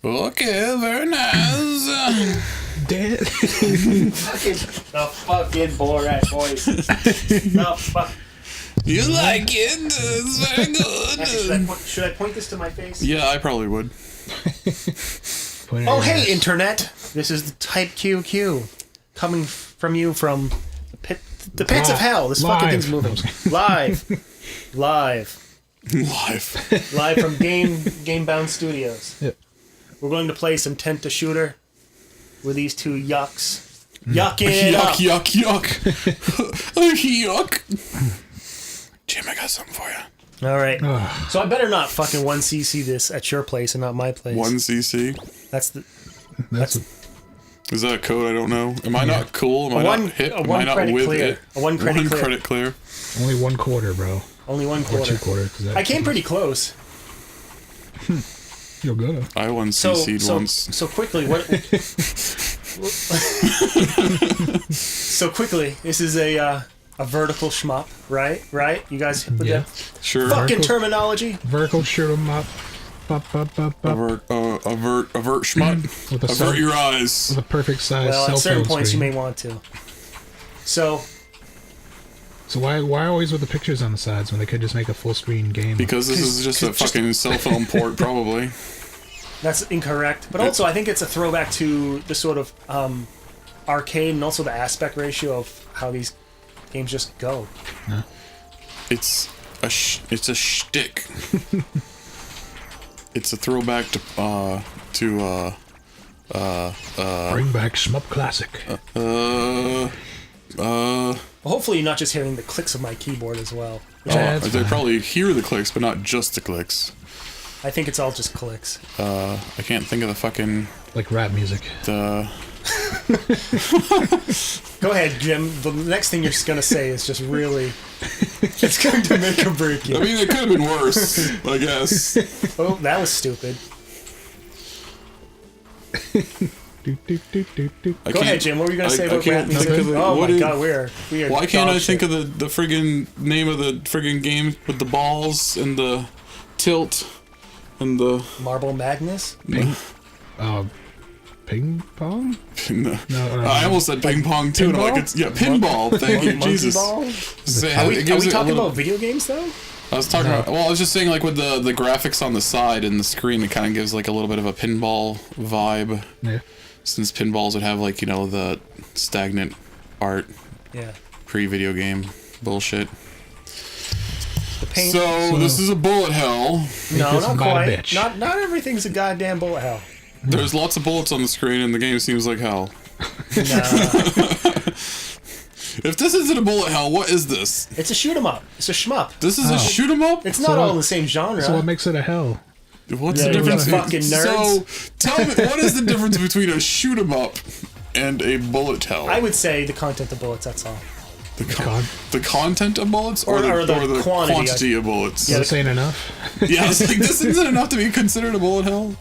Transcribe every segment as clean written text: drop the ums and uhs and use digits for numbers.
Okay, very nice. Dead. The fucking Borat voice. The fuck. You like it? It's very good. Actually, should I point this to my face? Yeah, I probably would. Oh, hey, Internet! This is the Type QQ coming from you from the pits of hell. This fucking thing's moving. Live from GameBound Studios. Yep. We're going to play some Tenta Shooter with these two yucks. Yuck it up! Yuck. Yuck. Jim, I got something for you. All right. So I better not fucking 1cc this at your place and not my place. 1cc? That's Is that a code I don't know? Am I not cool? Am I not hit? Am I not with clear. it? A one credit clear. Only 1/4, bro. Only 1/4. Or 2/4. I came pretty close. You're good. I 1cc'd once. So quickly, what? So quickly, this is a vertical shmup, right? Right? You guys with that? Sure. Fucking terminology. Vertical shoot 'em up. Avert shmut. With a Avert your eyes. With a perfect size Well, cell at certain phone points screen. you may want to. So why always with the pictures on the sides when they could just make a full screen game? Because this is just a fucking cell phone port, probably. that's incorrect. But also, I think it's a throwback to the sort of arcade and also the aspect ratio of how these games just go. Huh? It's a shtick. It's a throwback to Bring back Shmup Classic. Well, hopefully you're not just hearing the clicks of my keyboard as well. They probably hear the clicks, but not just the clicks. I think it's all just clicks. I can't think of the fucking... Like rap music. Go ahead, Jim. The next thing you're going to say is just really... It's going to make or break you. I mean, it could have been worse, I guess. Oh, that was stupid. Go ahead, Jim. What were you going to say about rap music? Oh my god, we are why can't I think of the friggin' name of the friggin' game with the balls and the tilt and the... Marble Magnus? Ping pong? No. I almost said ping pong too. And I'm like, pinball. Thank you, Jesus. Are we talking about video games though? I was talking about. Well, I was just saying, like with the graphics on the side and the screen, it kind of gives like a little bit of a pinball vibe. Yeah. Since pinballs would have like the stagnant art. Yeah. Pre-video game bullshit. So this is a bullet hell. No, not quite. Bitch. Not everything's a goddamn bullet hell. There's lots of bullets on the screen, and the game seems like hell. If this isn't a bullet hell, what is this? It's a shoot 'em up. It's a shmup. This is a shoot 'em up? It's not all in the same genre. So what makes it a hell? What's the difference? Fucking nerds. So tell me, what is the difference between a shoot 'em up and a bullet hell? I would say the content of bullets, that's all. The content of bullets, or the quantity of bullets? Yeah, this ain't enough. Yeah, it's like, this isn't enough to be considered a bullet hell.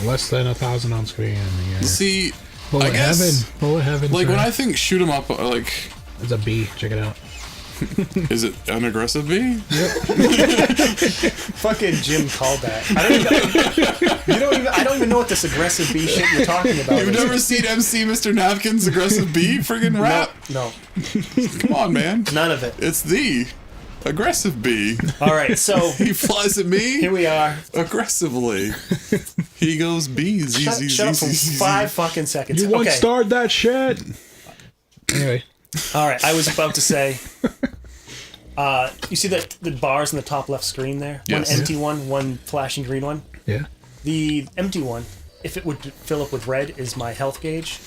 Less than 1,000 on screen. Yeah. See, Bullet I guess heaven. Bullet heaven. Like when I think shoot 'em up, like it's a B. Check it out. Is it an aggressive B? Yep. Fucking Jim called that. I don't even know what this aggressive B shit you're talking about. You've never seen MC Mr. Napkin's aggressive B friggin' rap? No. Come on, man. None of it. It's the aggressive B. All right, so he flies at me. Here we are. Aggressively. He goes B. Shut up for 5 fucking seconds. You once starred that shit. Anyway. All right, I was about to say. You see the bars in the top left screen there? Yes. One empty one, one flashing green one. Yeah. The empty one, if it would fill up with red, is my health gauge.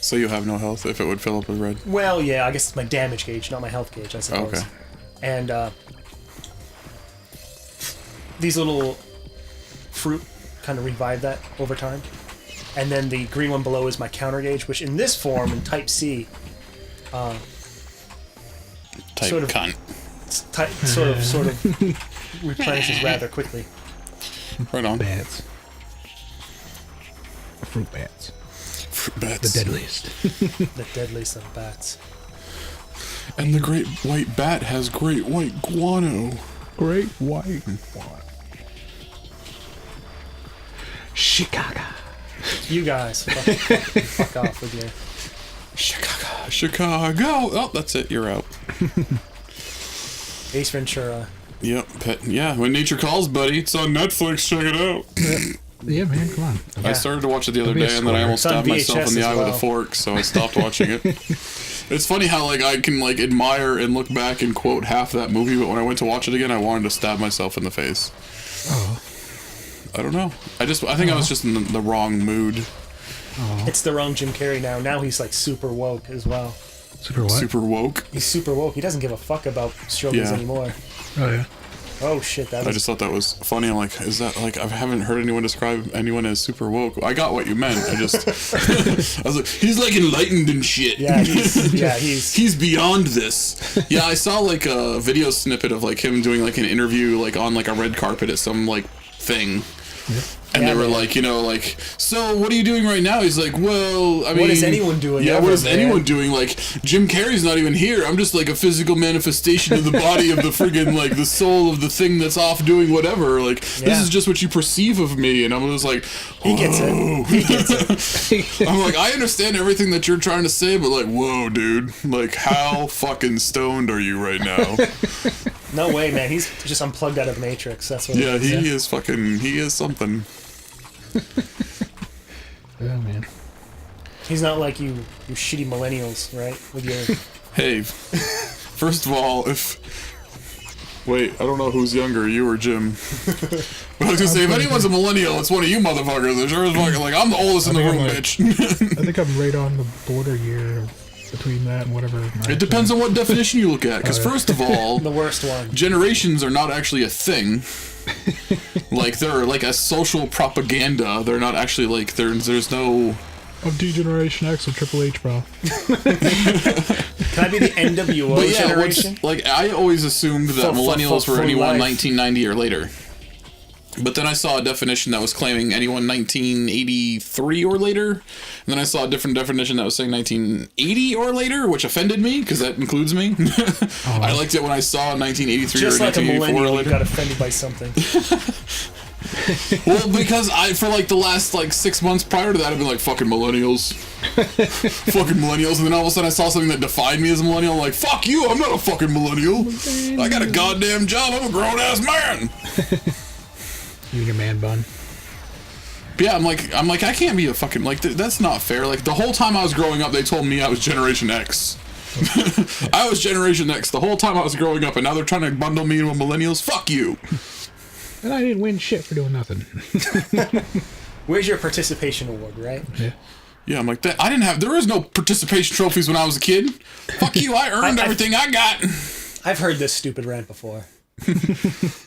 So you have no health if it would fill up with red? Well, yeah, I guess it's my damage gauge, not my health gauge, I suppose. Okay. And these little fruit kind of revive that over time. And then the green one below is my counter gauge, which in this form, in Type C, Type cunt. Sort of replenishes rather quickly. Right on. Bats. Fruit bats. Fruit bats. The deadliest. The deadliest of bats. And the great white bat has great white guano. Great white guano. Chicago. You guys, fuck off with you. Chicago. Oh, that's it. You're out. Ace Ventura. Yep. Yeah, When Nature Calls, buddy. It's on Netflix. Check it out. Yeah, man, come on. I started to watch it the other It'll be a day, and then I almost It's on stabbed myself in the VHS eye as with a well. fork, so I stopped watching it. It's funny how, like, I can, like, admire and look back and quote half that movie, but when I went to watch it again, I wanted to stab myself in the face. Oh. I don't know. I think I was just in the wrong mood. Oh. It's the wrong Jim Carrey now. Now he's like super woke as well. Super what? Super woke. He's super woke. He doesn't give a fuck about struggles Yeah. anymore. Oh, yeah. Oh shit, that I was... just thought that was funny. I'm like, is that, like, I haven't heard anyone describe anyone as super woke. I got what you meant. I just, I was like, he's like enlightened and shit. Yeah, he's... He's beyond this. Yeah, I saw like a video snippet of like him doing like an interview like on like a red carpet at some like thing. Yep. And Yeah, they were man. like, you know, like, so what are you doing right now? He's like, well, I mean... What is anyone doing Yeah, ever, what is man? anyone doing? Like, Jim Carrey's not even here. I'm just like a physical manifestation of the body of the friggin', like, the soul of the thing that's off doing whatever. Like, Yeah. this is just what you perceive of me. And I'm just like, He gets it. He gets it. I'm like, I understand everything that you're trying to say, but like, whoa, dude. Like, how fucking stoned are you right now? No way, man. He's just unplugged out of the Matrix. That's what Yeah, it is. he is something. Oh, man. He's not like you shitty millennials, right? With your... Hey, first of all, wait, I don't know who's younger, you or Jim. But I was gonna say, if anyone's a millennial, it's one of you motherfuckers. They're sure as fucking, like, I'm the oldest in the room, bitch. I think I'm right on the border year between that and whatever. It depends on what definition you look at, because first of all, the worst one. generations are not actually a thing. Like, they're like a social propaganda. They're not actually, like, there's no... I'm D-Generation X or Triple H, bro. Can I be the NWO But yeah, generation? like, I always assumed that millennials were for anyone life. 1990 or later. But then I saw a definition that was claiming anyone 1983 or later. And then I saw a different definition that was saying 1980 or later, which offended me, because that includes me. I liked it when I saw 1983 Just or like a 1984 or millennial, you later. got offended by something. Well, because for like the last like 6 months prior to that, I've been like, fucking millennials. Fucking millennials. And then all of a sudden I saw something that defined me as a millennial. I'm like, fuck you, I'm not a fucking millennial. I got a goddamn job, I'm a grown-ass man. You and your man bun. But yeah, I'm like, I can't be a fucking, like, that's not fair. Like, the whole time I was growing up, they told me I was Generation X. I was Generation X the whole time I was growing up, and now they're trying to bundle me in with millennials. Fuck you. And I didn't win shit for doing nothing. Where's your participation award, right? Yeah. Yeah, I'm like, there was no participation trophies when I was a kid. Fuck you, I earned everything I got. I've heard this stupid rant before.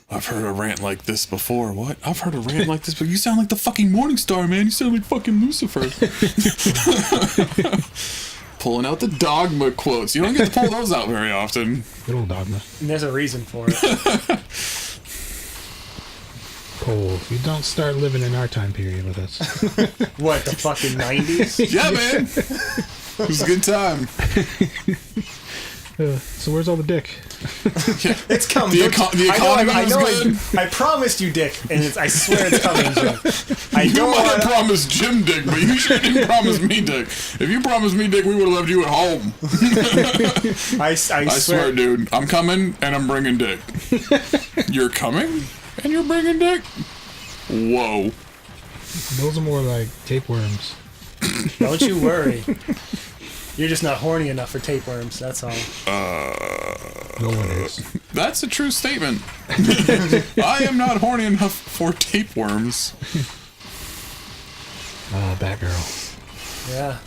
I've heard a rant like this before. What? I've heard a rant like this, but you sound like the fucking Morning Star, man. You sound like fucking Lucifer. Pulling out the dogma quotes. You don't get to pull those out very often. Good old dogma. And there's a reason for it. Cole, you don't start living in our time period with us. What, the fucking 90s? Yeah, man. It was a good time. So where's all the dick? It's coming. The economy was good. I promised you dick, and I swear it's coming, Jim. I You don't might have want to... promised Jim dick, but you sure didn't promise me dick. If you promised me dick, we would have left you at home. I I swear, dude. I'm coming, and I'm bringing dick. You're coming, and you're bringing dick? Whoa. Those are more like tapeworms. Don't you worry. You're just not horny enough for tapeworms, that's all. No one is. That's a true statement. I am not horny enough for tapeworms. Batgirl. Yeah.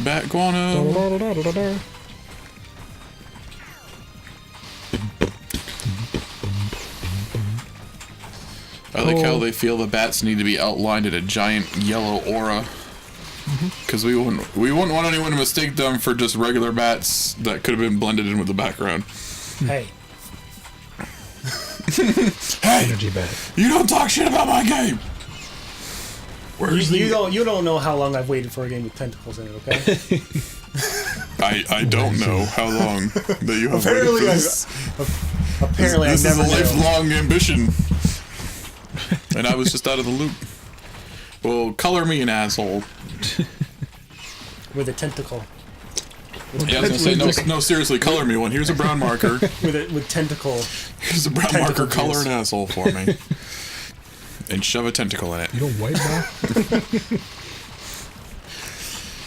Bat guano. I like how they feel the bats need to be outlined in a giant yellow aura. Because we wouldn't want anyone to mistake them for just regular bats that could have been blended in with the background. Hey. Hey, Energy bat. you don't talk shit about my game. Where's You don't know how long I've waited for a game with tentacles in it, okay? I don't know how long that you have waited for this. Apparently, this I never is a knew. lifelong ambition, and I was just out of the loop. Well, color me an asshole. With a tentacle. Yeah, I was gonna say no. Seriously, color me one. Here's a brown marker. With tentacle. Here's a brown Tentacle marker. Color juice. an asshole for me, and shove a tentacle in it. You don't wipe now?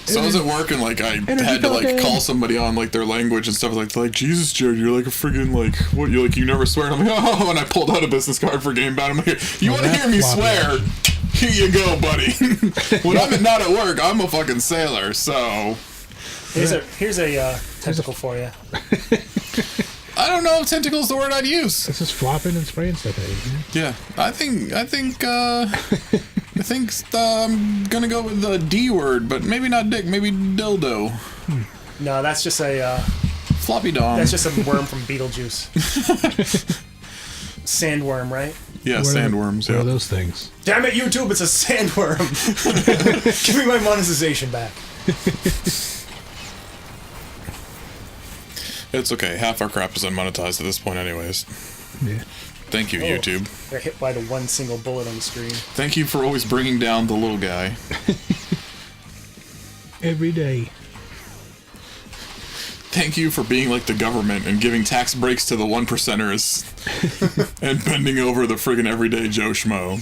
So I was at work and like I had to like call somebody on like their language and stuff like Jesus, Jared, you're like a friggin' like what you never swear. And I'm like, oh, and I pulled out a business card for GameBound. I'm like, you want to hear me swear? Here you go, buddy. When I'm not at work, I'm a fucking sailor. So Here's a tentacle for you. I don't know if tentacle's the word I'd use. It's just flopping and spraying stuff at you. Yeah, I think I'm gonna go with the D word, but maybe not dick, maybe dildo. No, that's just a Floppy dong. that's just a worm from Beetlejuice. Sandworm, right? Yeah, What are- sandworms. What are Yeah. those things? Damn it, YouTube! It's a sandworm. Give me my monetization back. It's okay. Half our crap is unmonetized at this point, anyways. Yeah. Thank you, YouTube. Got hit by the one single bullet on the screen. Thank you for always bringing down the little guy. Every day. Thank you for being like the government and giving tax breaks to the 1%ers and bending over the friggin' everyday Joe Schmo.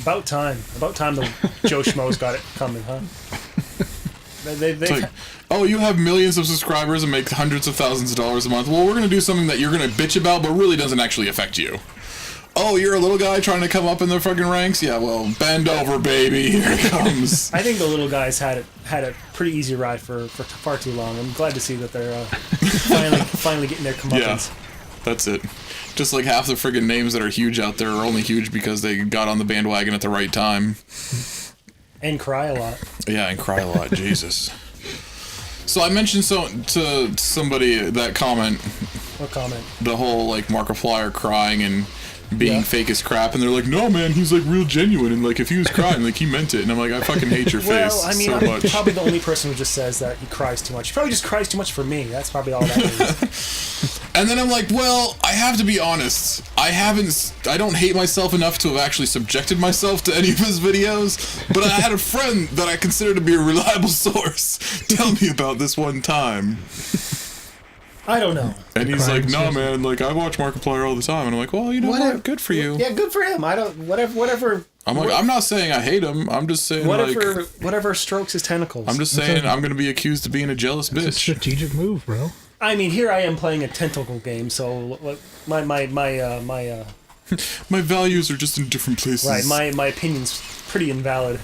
About time. About time the Joe Schmo's got it coming, huh? They It's like, oh, you have millions of subscribers and make hundreds of thousands of dollars a month. Well, we're going to do something that you're going to bitch about, but really doesn't actually affect you. Oh, you're a little guy trying to come up in the fucking ranks? Yeah, well, bend over, baby. Here it comes. I think the little guys had a pretty easy ride for far too long. I'm glad to see that they're finally getting their comeuppance. Yeah, that's it. Just like half the friggin' names that are huge out there are only huge because they got on the bandwagon at the right time. And cry a lot. Yeah, and cry a lot. Jesus. So I mentioned to somebody that comment, What comment? the whole like Markiplier crying and being Yeah. fake as crap, and they're like, no man, he's like real genuine, and like if he was crying, like he meant it, and I'm like, I fucking hate your face Well, I mean, so I'm much. probably the only person who just says that he cries too much. He probably just cries too much for me. That's probably all that means. And then I'm like, well, I have to be honest. I don't hate myself enough to have actually subjected myself to any of his videos, but I had a friend that I consider to be a reliable source tell me about this one time. I don't know. And he's like, Crime no, source. man, like, I watch Markiplier all the time. And I'm like, well, you know Whatever. what? Good for you. Yeah, good for him. I don't. Whatever. I'm like, I'm not saying I hate him. I'm just saying, like, Whatever strokes his tentacles. I'm just saying I'm going to be accused of being a jealous It's a bitch. strategic move, bro. I mean, here I am playing a tentacle game, so my My values are just in different places. right, my opinion's pretty invalid.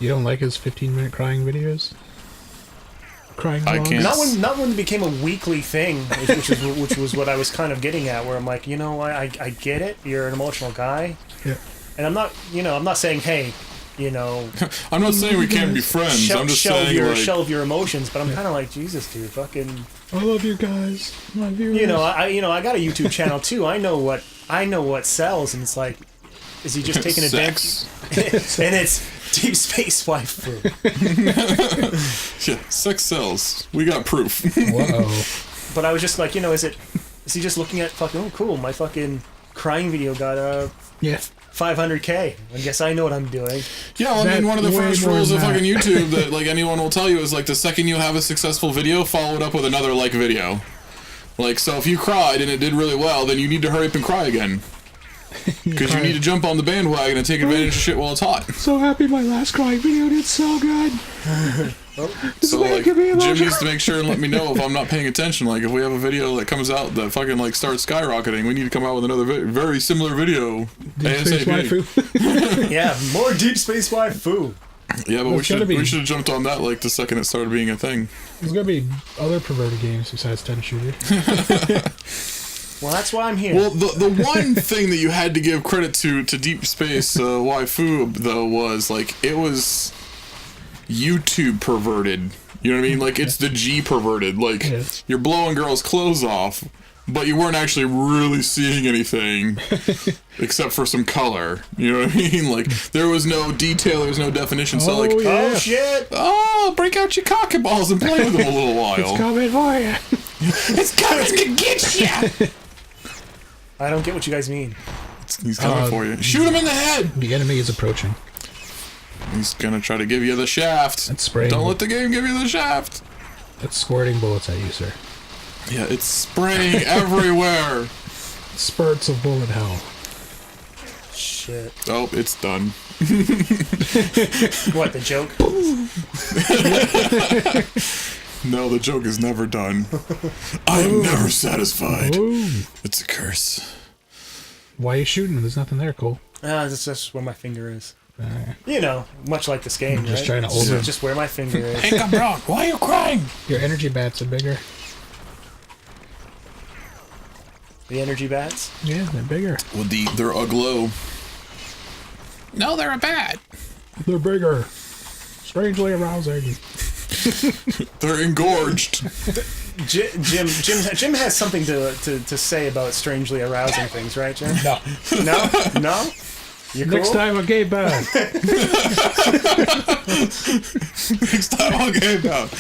You don't like his 15-minute crying videos? Crying I vlogs? can't. Not when it became a weekly thing, which was what I was kind of getting at, where I'm like, you know, I get it. You're an emotional guy, Yeah. and I'm not saying, hey, you know, I'm not saying we can't be friends. I'm just saying, like, shelve your emotions, but I'm kind of like, Jesus, dude, fucking, I love you guys. My viewers. you know, I got a YouTube channel too. I know what sells, and it's like, is he just taking advantage? sex. And it's Deep Space Waifu. Yeah, sex sells. We got proof. Whoa. But I was just like, you know, is he just looking at fucking, oh cool, my fucking crying video got Yeah. 500K. I guess I know what I'm doing. Yeah, well, I mean, one of the Way first more rules of than that. fucking YouTube that like anyone will tell you is like the second you have a successful video, follow it up with another like video. Like, so if you cried and it did really well, then you need to hurry up and cry again. Because you need to jump on the bandwagon and take advantage of shit while it's hot. So happy my last crying video did so good. So like, making me Jim emotional. needs to make sure and let me know if I'm not paying attention. Like, if we have a video that comes out that fucking like starts skyrocketing, we need to come out with another very similar video. Deep Space ASAP. Waifu. Yeah, more Deep Space Waifu. Yeah, but Well, it's gotta be. we should have jumped on that like the second it started being a thing. There's gonna be other perverted games besides Tenta Shooter. Well, that's why I'm here. Well, the one thing that you had to give credit to Deep Space Waifu though was like it was YouTube perverted. You know what I mean? Like it's the G perverted. Like Yes. you're blowing girls' clothes off, but you weren't actually really seeing anything except for some color. You know what I mean? Like, there was no detail, there was no definition. So, like, yeah. Oh shit! oh, break out your cock and balls and play with them a little while. It's coming for you. It's coming to get you. I don't get what you guys mean. He's coming for you. Shoot him in the head. The enemy is approaching. He's gonna try to give you the shaft. That's spraying. Don't let the game give you the shaft. It's squirting bullets at you, sir. Yeah, it's spraying everywhere. Spurts of bullet hell. Shit. Oh, it's done. What, the joke? No, the joke is never done. I am never satisfied. Ooh. It's a curse. Why are you shooting? There's nothing there, Cole. That's just where my finger is. You know, much like this game, Just right? trying to over. Just where my finger is. Hank, I'm wrong. Why are you crying? Your energy bats are bigger. The energy bats? Yeah, they're bigger. Well, they're aglow. No, they're a bat. They're bigger. Strangely arousing. They're engorged. Jim has something to say about strangely arousing things, right, Jim? No. No? No? You cool? Next time on GameBound. Next time on GameBound.